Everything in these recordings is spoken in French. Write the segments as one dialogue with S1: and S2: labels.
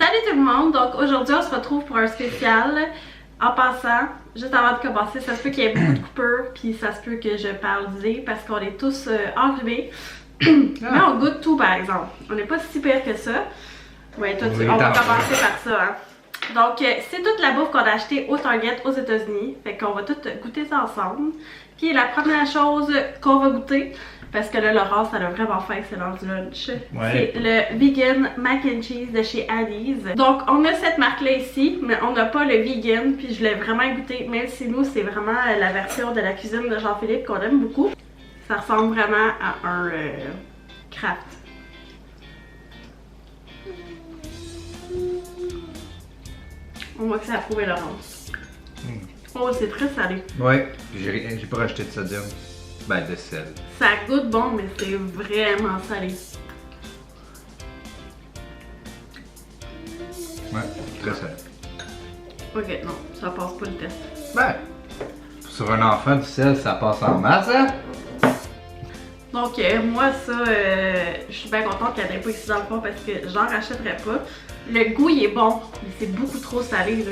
S1: Salut tout le monde! Donc aujourd'hui on se retrouve pour un spécial. En passant, juste avant de commencer, ça se peut qu'il y ait beaucoup de coupures, puis ça se peut que je parle du nez parce qu'on est tous enrhumés. Mais on goûte tout par exemple. On n'est pas si pire que ça. Ouais, toi, on va commencer par ça. Hein. Donc c'est toute la bouffe qu'on a achetée au Target aux États-Unis. Fait qu'on va tout goûter ça ensemble. Puis la première chose qu'on va goûter, parce que là, Laurence, elle a vraiment faim, c'est l'heure du lunch. Ouais. C'est le vegan mac and cheese de chez Ali's. Donc, on a cette marque-là ici, mais on n'a pas le vegan. Puis je l'ai vraiment goûté, même si nous, c'est vraiment la version de la cuisine de Jean-Philippe qu'on aime beaucoup. Ça ressemble vraiment à un Kraft. On voit que ça a approuvé Laurence. Oh, c'est très salé.
S2: Ouais, j'ai pas rajouté de sodium. Ben, de sel.
S1: Ça goûte bon, mais c'est vraiment salé.
S2: Ouais, très salé.
S1: Ok, non, ça passe pas le test.
S2: Ben, sur un enfant, du sel, ça passe en masse, hein?
S1: Donc, moi, ça, je suis bien contente qu'elle n'ait pas ici dans le fond parce que j'en rachèterais pas. Le goût, il est bon, mais c'est beaucoup trop salé, là.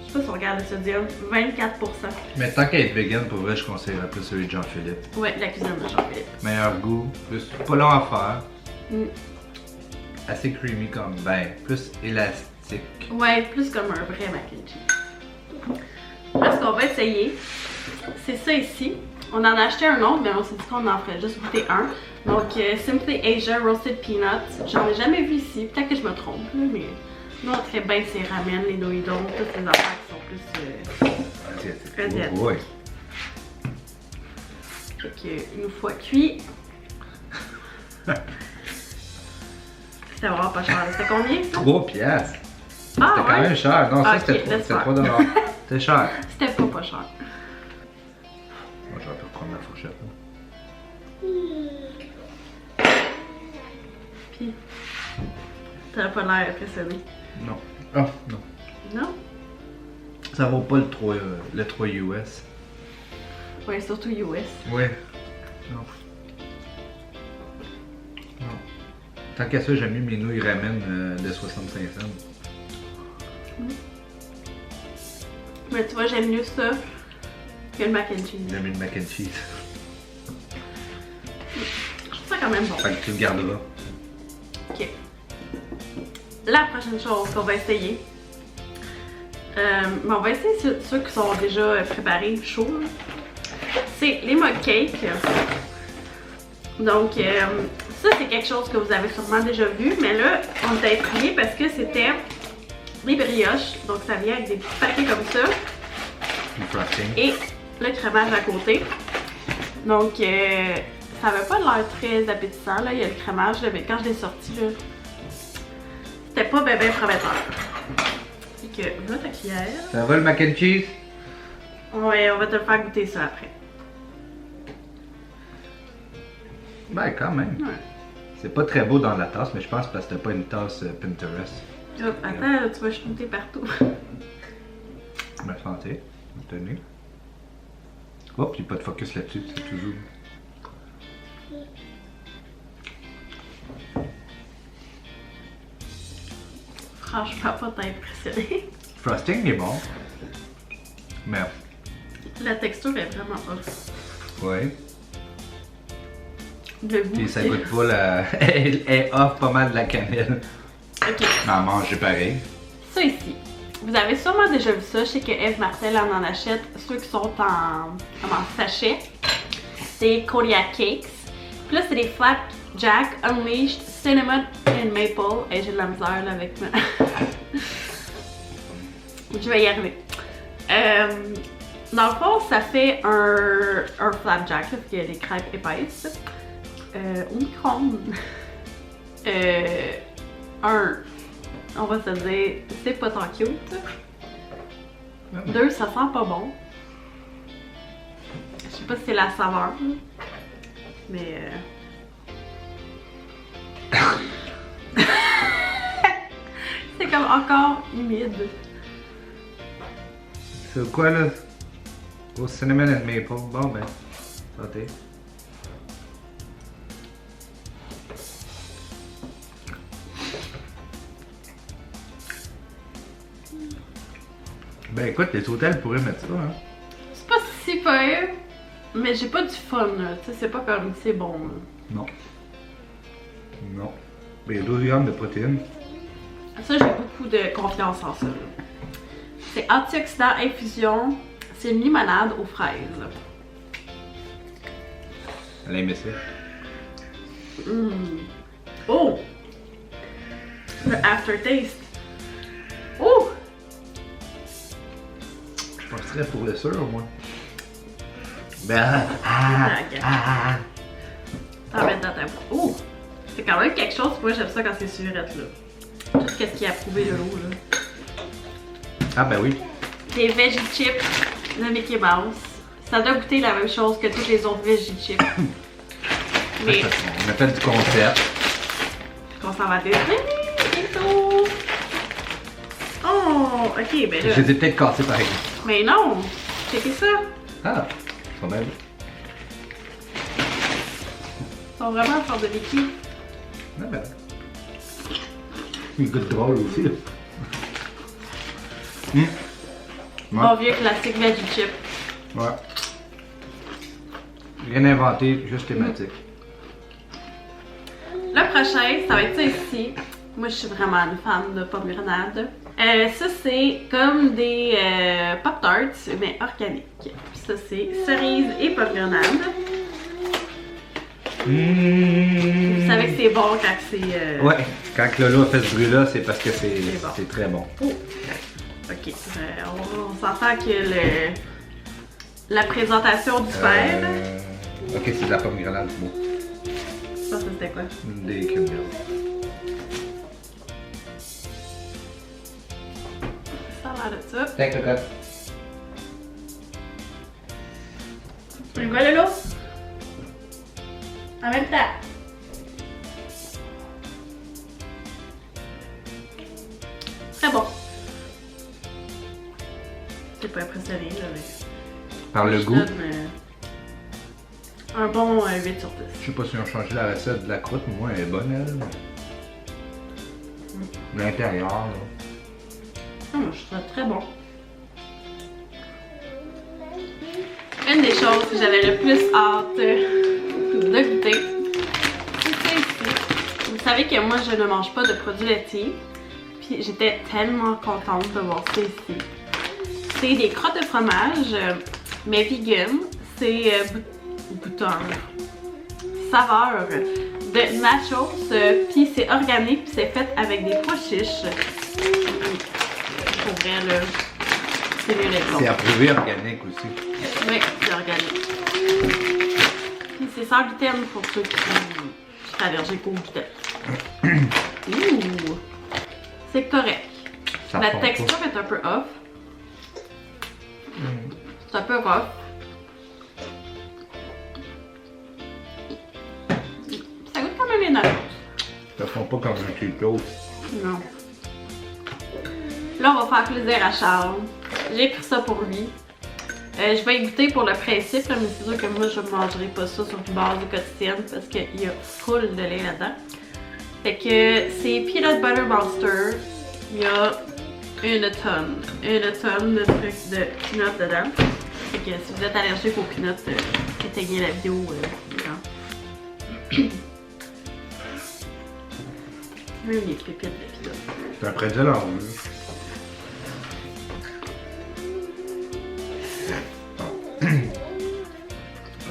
S1: Je sais pas si on regarde le sodium, 24%.
S2: Mais tant qu'à être vegan, pour vrai, je conseillerais plus celui de Jean-Philippe.
S1: Ouais, la cuisine de Jean-Philippe.
S2: Meilleur goût, plus pas long à faire. Assez creamy comme, ben, plus élastique.
S1: Ouais, plus comme un vrai mac and cheese. Là, ce qu'on va essayer, c'est ça ici. On en a acheté un autre, mais on s'est dit qu'on en ferait juste goûter un. Donc, Simply Asia Roasted Peanuts. J'en ai jamais vu ici, peut-être que je me trompe, là, mais nous, on ferait bien ces ramen, les noidons, toutes ces affaires qui sont plus asiatiques.
S2: Ouais.
S1: Fait que, une fois cuit, c'était vraiment pas cher. C'était combien ça?
S2: 3 piastres.
S1: Ah,
S2: c'était quand même cher. Non, ça c'était $3. C'était cher.
S1: C'était pas cher.
S2: Moi, je vais pas prendre la fourchette.
S1: Puis, t'as pas l'air impressionné.
S2: Non. Oh, non.
S1: Non?
S2: Ça vaut pas le 3 US.
S1: Ouais, surtout US.
S2: Ouais. Non. Non. Tant qu'à ça, j'aime mieux mes nouilles ramen de 65 cents.
S1: Mais tu vois, j'aime mieux ça que le mac and cheese.
S2: J'aime mieux le mac and cheese.
S1: Je trouve ça quand même bon.
S2: Fait que tu le garderas.
S1: Ok. La prochaine chose qu'on va essayer, on va essayer ceux qui sont déjà préparés, chauds. C'est les mug cakes. Donc, ça c'est quelque chose que vous avez sûrement déjà vu, mais là, on était intrigués parce que c'était des brioches. Donc, ça vient avec des petits paquets comme ça. Et le crémage à côté. Donc, ça avait pas l'air très appétissant, là. Il y a le crémage, là, mais quand je l'ai sorti, là, c'était pas bien prometteur. Fait que, voilà ta cuillère.
S2: Ça va le mac and cheese?
S1: Ouais, on va te le faire goûter ça après.
S2: Ben, quand même. Ouais. C'est pas très beau dans la tasse, mais je pense parce que t'as pas une tasse Pinterest.
S1: Hop, attends, tu vas shooter partout.
S2: Ben, santé. Tenez. Hop, il n'y a pas de focus là-dessus, c'est toujours.
S1: Franchement, pas tant impressionné.
S2: Frosting est bon. Mais.
S1: La texture est vraiment off.
S2: Ouais.
S1: Le goût.
S2: Puis ça goûte pas la. Elle est off pas mal de la cannelle.
S1: Ok.
S2: Mais à manger pareil.
S1: Ça ici. Vous avez sûrement déjà vu ça. Je sais que Eve Martel en achète ceux qui sont en sachet. C'est Kodiak Cakes. Puis là, c'est des Flapjack Unleashed Cinnamon and Maple. Et j'ai de la misère là avec ma. Je vais y arriver. Dans le fond, ça fait un flapjack, parce qu'il y a des crêpes épaisses. Au micro-ondes. On va se dire, c'est pas tant cute. 2, ça sent pas bon. Je sais pas si c'est la saveur, mais c'est comme encore humide.
S2: C'est quoi là? Au cinnamon and maple. Bon ben, santé. Ben écoute, les hôtels pourraient mettre ça, hein.
S1: C'est pas si pire, mais j'ai pas du fun, là. Tu sais, c'est pas comme c'est bon, là.
S2: Non. Non. Ben il y a 12 grammes de protéines.
S1: Ça, j'ai beaucoup de confiance en ça, là. C'est antioxydant infusion. C'est une limonade aux fraises.
S2: Elle a aimé ça.
S1: Oh! Le aftertaste. Oh!
S2: Je penserais pour le sûr, moi. Ben,
S1: T'en mettre dans ta bouche. Oh! C'est quand même quelque chose. Moi, j'aime ça quand c'est surette, là. Tout ce qui est approuvé de l'eau, là.
S2: Ah, ben oui.
S1: Des veggie chips de Mickey Mouse. Ça doit goûter la même chose que tous les autres veggie chips. Mais
S2: On a fait du concept.
S1: qu'on s'en va tester bientôt. Oh! Ok, ben là.
S2: Je les ai peut-être cassés par exemple.
S1: Mais non! Checkez ça!
S2: Ah, ils sont belles.
S1: Ils sont vraiment en forme de Mickey.
S2: Ah ben. Ils goûtent drôle aussi, là.
S1: Bon vieux classique veggie chip.
S2: Ouais. Rien inventé, juste thématique.
S1: Le prochain, ça va être ça ici. Moi, je suis vraiment une fan de pommes grenades. Ça, c'est comme des Pop-Tarts, mais organiques. Puis ça, c'est cerise et pommes grenades. Vous savez que c'est bon quand c'est...
S2: Ouais, quand Lolo a fait ce bruit-là, c'est parce que c'est
S1: bon.
S2: très bon.
S1: Oh. Ok, on s'entend que la présentation du père...
S2: Ok, c'est de la pomme grenade, c'est beau.
S1: Ça, c'était quoi?
S2: Des cubes.
S1: Ça a l'air de ça.
S2: Tiens, cocotte.
S1: Tu vois, Lolo? En même temps. Très bon. T'es pas impressionné, là, mais...
S2: Par le
S1: je
S2: goût.
S1: donne, un bon 8 sur 10.
S2: Je sais pas si on a changé la recette de la croûte, mais moi elle est bonne, elle. L'intérieur, là.
S1: Moi, je trouve ça très bon. Une des choses que j'avais le plus hâte de goûter, c'est ici. Vous savez que moi, je ne mange pas de produits laitiers. Puis j'étais tellement contente de voir ça ici. C'est des crottes de fromage, mais vegan. C'est bouton, saveur de nachos, puis c'est organique, puis c'est fait avec des pois chiches. Pour vrai, là, c'est mieux d'être bon.
S2: C'est approuvé organique aussi.
S1: Oui, c'est organique. Puis c'est sans gluten pour ceux qui sont allergiques au gluten. Ouh! C'est correct.
S2: Ça
S1: La
S2: fond
S1: texture
S2: pas.
S1: est un peu off. C'est un peu rough. Ça goûte quand même les nachos.
S2: Ça fond pas comme un Cheetos.
S1: Non. Là, on va faire plaisir à Charles. J'ai pris ça pour lui. Je vais y goûter pour le principe, là, mais c'est sûr que moi, je ne mangerai pas ça sur une base quotidienne parce qu'il y a full de lait là-dedans. Fait que c'est Peanut Butter Monster. Il y a une tonne de trucs de peanuts dedans. Fait que si vous êtes allergique aux peanuts, éteignez la vidéo. Même les pépites de peanuts.
S2: C'est un pretzel en rouge.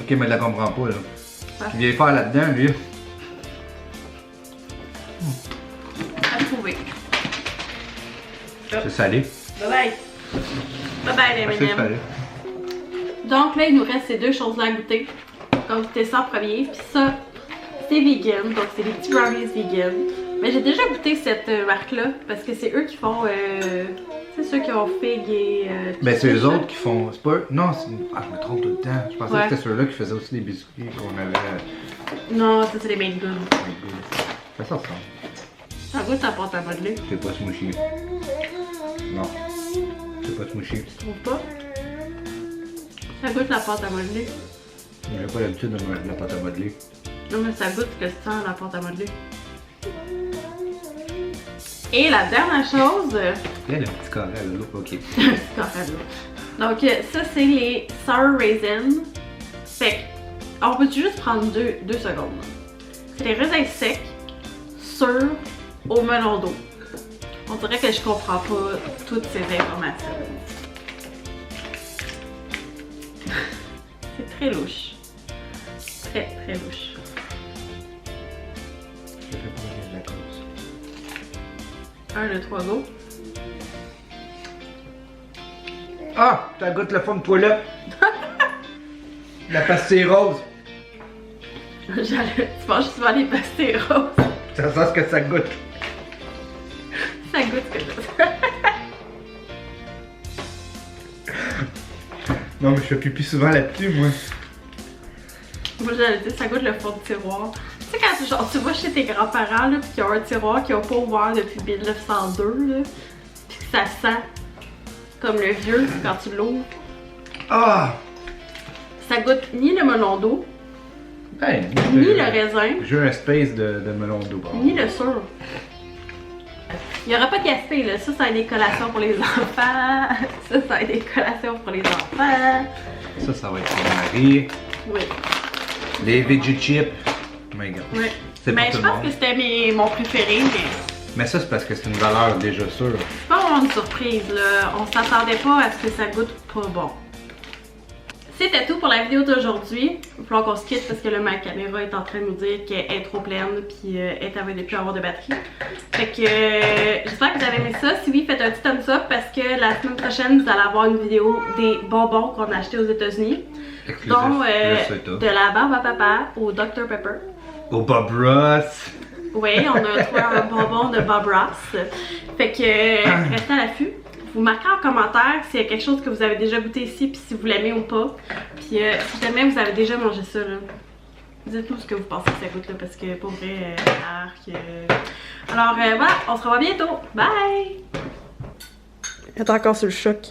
S2: Ok, mais elle la comprend pas, là. Il vient faire là-dedans, lui.
S1: Approuvé.
S2: C'est salé.
S1: Bye bye. Bye bye les
S2: C'est
S1: M&M.
S2: salé.
S1: Donc là, il nous reste ces deux choses-là à goûter. On va goûter ça en premier. Puis ça, c'est vegan. Donc c'est des petits brownies vegan. Mais j'ai déjà goûté cette marque-là parce que c'est eux qui font. C'est ceux qui ont Fig et.
S2: Ben, c'est eux autres qui font. C'est pas eux. Non, ah, je me trompe tout le temps. Je pensais
S1: Ouais.
S2: que c'était ceux-là qui faisaient aussi des biscuits qu'on avait.
S1: Non, ça c'est les Made Good.
S2: Ça ressemble.
S1: Ça goûte la pâte à modeler.
S2: C'est pas smooshy. Non. C'est pas smooshy.
S1: Tu trouves pas? Ça goûte la pâte à modeler.
S2: J'ai pas l'habitude de manger de la pâte à modeler.
S1: Non, mais ça goûte ce que tu sens la pâte à modeler. Et la dernière chose...
S2: Il y a le petit carré à l'eau, ok.
S1: Donc ça c'est les Sour Raisins. Fait on peut juste prendre 2 secondes. C'est des raisins secs, sûrs, au melon d'eau. On dirait que je comprends pas toutes ces informations. C'est très louche. Très louche.
S2: Je fais pas de la cause.
S1: 1, 2, 3, go.
S2: Ah! Ça goûte le fond de toilette! La pastille rose!
S1: Tu manges souvent les pastilles roses.
S2: Ça sent ce que ça goûte.
S1: Ça goûte ce que ça.
S2: Non, mais je fais pipi souvent là-dessus, moi.
S1: Moi, j'allais dire, ça goûte le fond de tiroir. Tu sais, quand genre, tu vas chez tes grands-parents, là, pis qu'ils ont un tiroir qu'ils ont pas ouvert depuis 1902, là, pis que ça sent comme le vieux quand tu l'ouvres.
S2: Ah!
S1: Ça goûte ni le melon d'eau,
S2: Ben,
S1: ni le raisin,
S2: j'ai un space de melon d'eau.
S1: ni le sûr. Il n'y aura pas de gaspille, là. Ça va être des collations pour les enfants. Ça va être des collations pour les enfants.
S2: Ça va être pour Marie.
S1: Oui.
S2: Les veggie chips. Oh my god.
S1: Oui.
S2: C'est
S1: Mais
S2: pour
S1: je
S2: tout le
S1: pense
S2: monde.
S1: que c'était mon préféré, mais
S2: Mais ça, c'est parce que c'est une valeur déjà sûre.
S1: c'est pas vraiment une surprise, là. On s'attendait pas à ce que ça goûte pas bon. C'était tout pour la vidéo d'aujourd'hui. Il va falloir qu'on se quitte parce que là, ma caméra est en train de nous dire qu'elle est trop pleine puis elle est de plus avoir de batterie. Fait que j'espère que vous avez aimé ça. Si oui, faites un petit thumbs up parce que la semaine prochaine, vous allez avoir une vidéo des bonbons qu'on a achetés aux États-Unis. Dont de la barbe à papa au Dr Pepper.
S2: Au Bob Ross.
S1: Oui, on a trouvé un bonbon de Bob Ross. Fait que restez à l'affût. Vous marquez en commentaire s'il y a quelque chose que vous avez déjà goûté ici, puis si vous l'aimez ou pas. Puis si jamais vous avez déjà mangé ça, là, dites-nous ce que vous pensez que ça goûte, là, parce que pour vrai, Alors voilà, on se revoit bientôt. Bye! Elle est encore sur le choc.